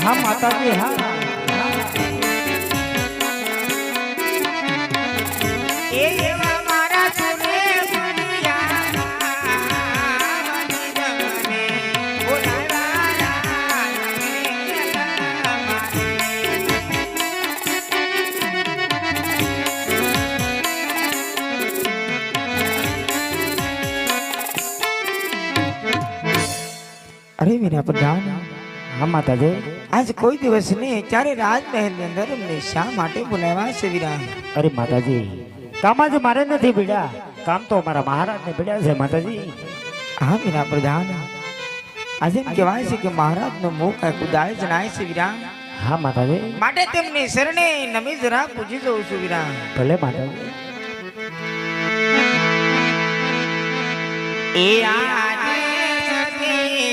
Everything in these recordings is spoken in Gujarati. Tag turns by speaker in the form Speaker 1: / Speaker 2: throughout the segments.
Speaker 1: હા માતાજી હા
Speaker 2: એ એવા મારા સુરે બનિયા મને બોલાવા
Speaker 1: અરે વીરા પ્રધાન
Speaker 3: હા માતાજી
Speaker 1: આજ કોઈ દિવસ નહીં ત્યારે રાજમહેલ ની અંદર અમને શા માટે બોલાવ્યા છે વીરા?
Speaker 3: અરે માતાજી કામ જ મારે નથી ભીડ્યા, કામ તો અમારા મહારાજ ને ભીડ્યા છે માતાજી.
Speaker 1: હા વીરા પ્રધાન આજે એમ કહેવાય છે કે મહારાજ નો મુખ કુદાય જણાય છે વીરા.
Speaker 3: હા માતાજી
Speaker 1: માટે તેમની શરણે નમી જરા પૂજી જઉં છું વીરા.
Speaker 3: ભલે માતાજી.
Speaker 2: એ આજે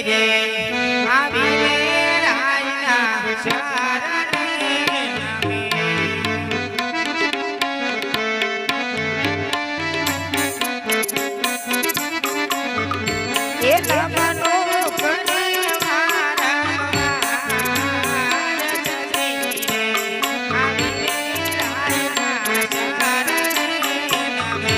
Speaker 2: રે આવી રે રાયના શરણે નમે એ લમનો કરે મારા જતી રે આવી રે રાયના શરણે નમે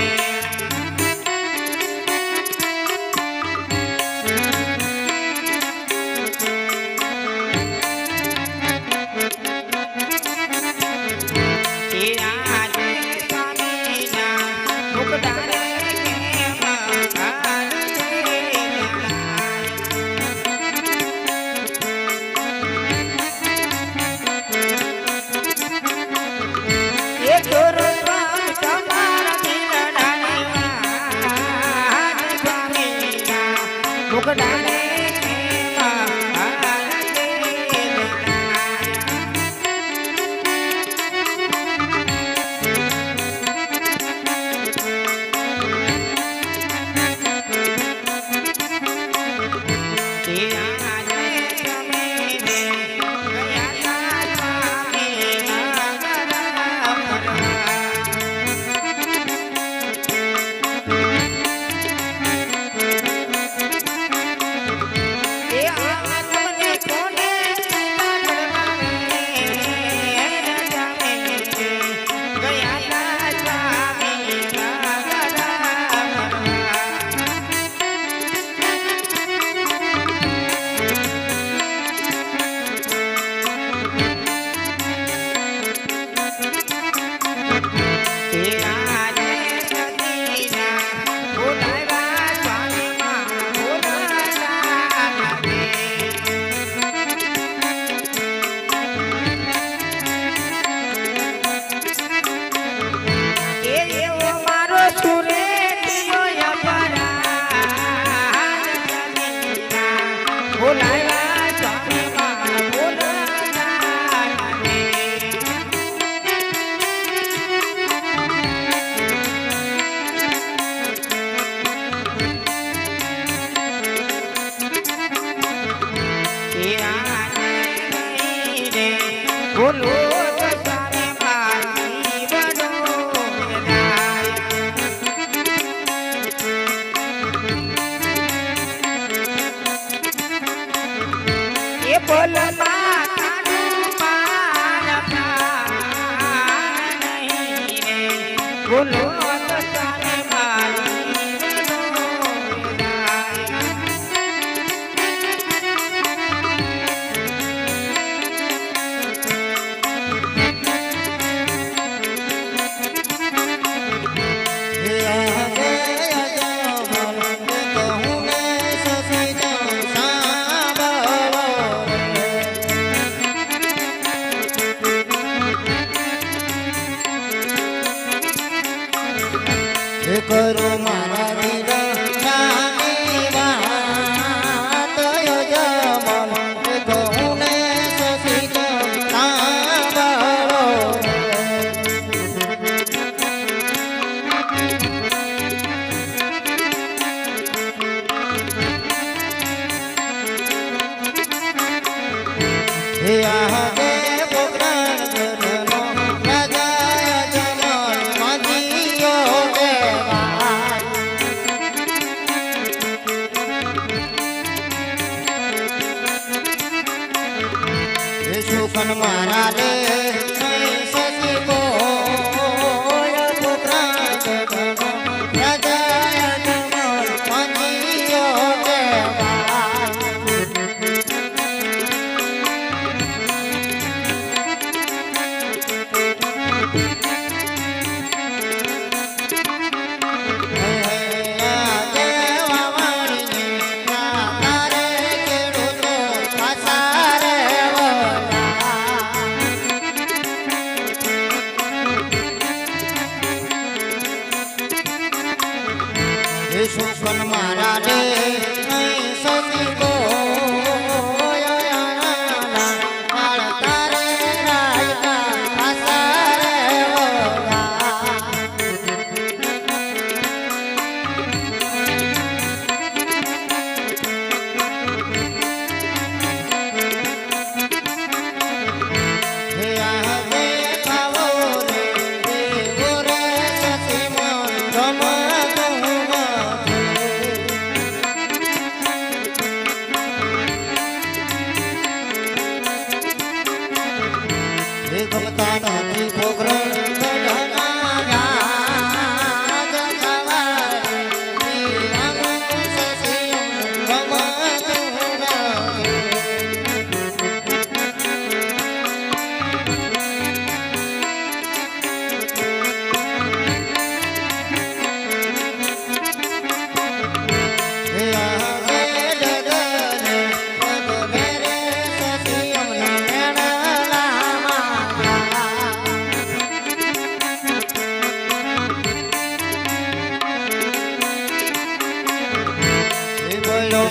Speaker 4: કરો મારા નિરંજાની વાત યજમન કહું ને સસીત સાંભળો હે આ દેવ પ્રાણનો રાજા યજમન મજીયો મારા રે સસી બોય પુત્ર રાજા જમલ મંજીયો કેવા સુખન મારા રે સસી બોય તારે રાજકા આસારે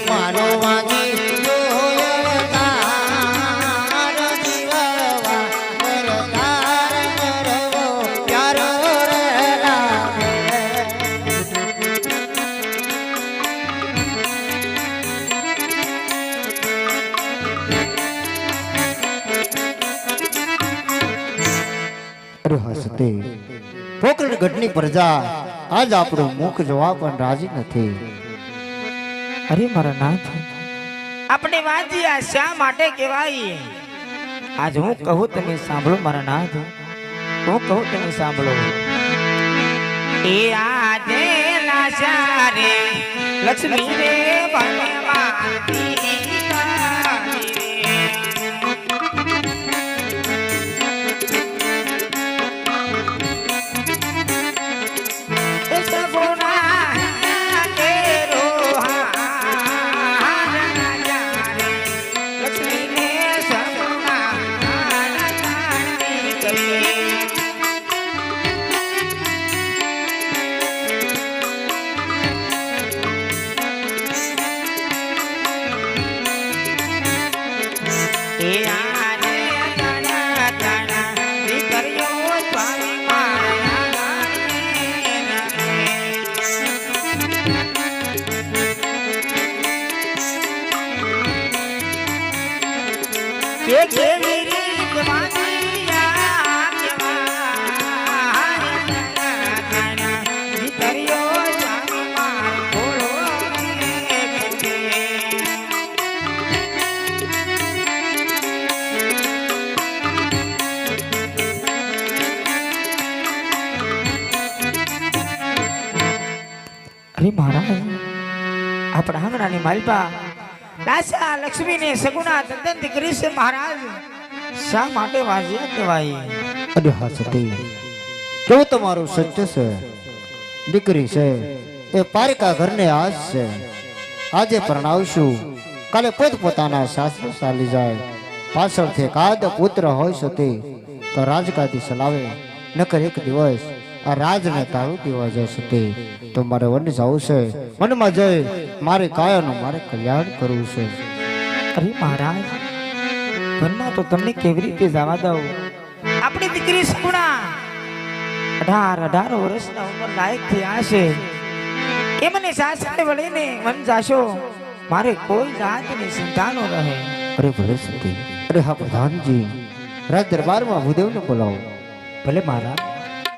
Speaker 4: મારો વાગી તાર જીવવા તાર કરવો પ્યારો રે લાગે
Speaker 3: અરે હસતે પોકરણ ગઢની પ્રજા આજ આપણું મુખ જોવા પણ રાજી નથી.
Speaker 1: અરે મારા નાથ, આપણે વાંચ્યા શા માટે કહેવાય? આજ હું કહું તમે સાંભળો મારા નાથ, હું કહું તમે સાંભળો. એ આજે લાશા રે લક્ષ્મી રે ભગવાનની અરે મહારાજ, આપણા આંગણાની માલપા દાસા લક્ષ્મી ને સગુણા તદ્દન દીકરી છે મહારાજ. શા માટે વાજ્યા કહેવાય?
Speaker 3: અરે હસતે કેવું તમારું સત્ય છે. દીકરી છે એ પારકા ઘરને આસ છે. આજે પરણાવશું, કાલે પોતપોતાના સાસરે ચાલી જાય. પાછળથી કાદ પુત્ર હોય સતે તો રાજગાદી ચલાવે, નકર એક દિવસ આ રાજને તાળું દેવા જશે તે તો મારે વન જવું છે. વનમાં જઈ મારે કાયાનું મારે કલ્યાણ કરવું છે.
Speaker 1: અરે મહારાજ, વનમાં તો તમને કેવી રીતે જવા દઉં? આપણી દીકરી સગુણા 18 વર્ષના ઉંમર લાયક થયા છે. એ મને સાસરે વળીને વન જાશો, મારે કોઈ જાતની ચિંતા ન રહે.
Speaker 3: અરે ભલે સતી. અરે હા પ્રધાનજી, રાજ દરબારમાં ભૂદેવને બોલાવો. ભલે મહારાજ.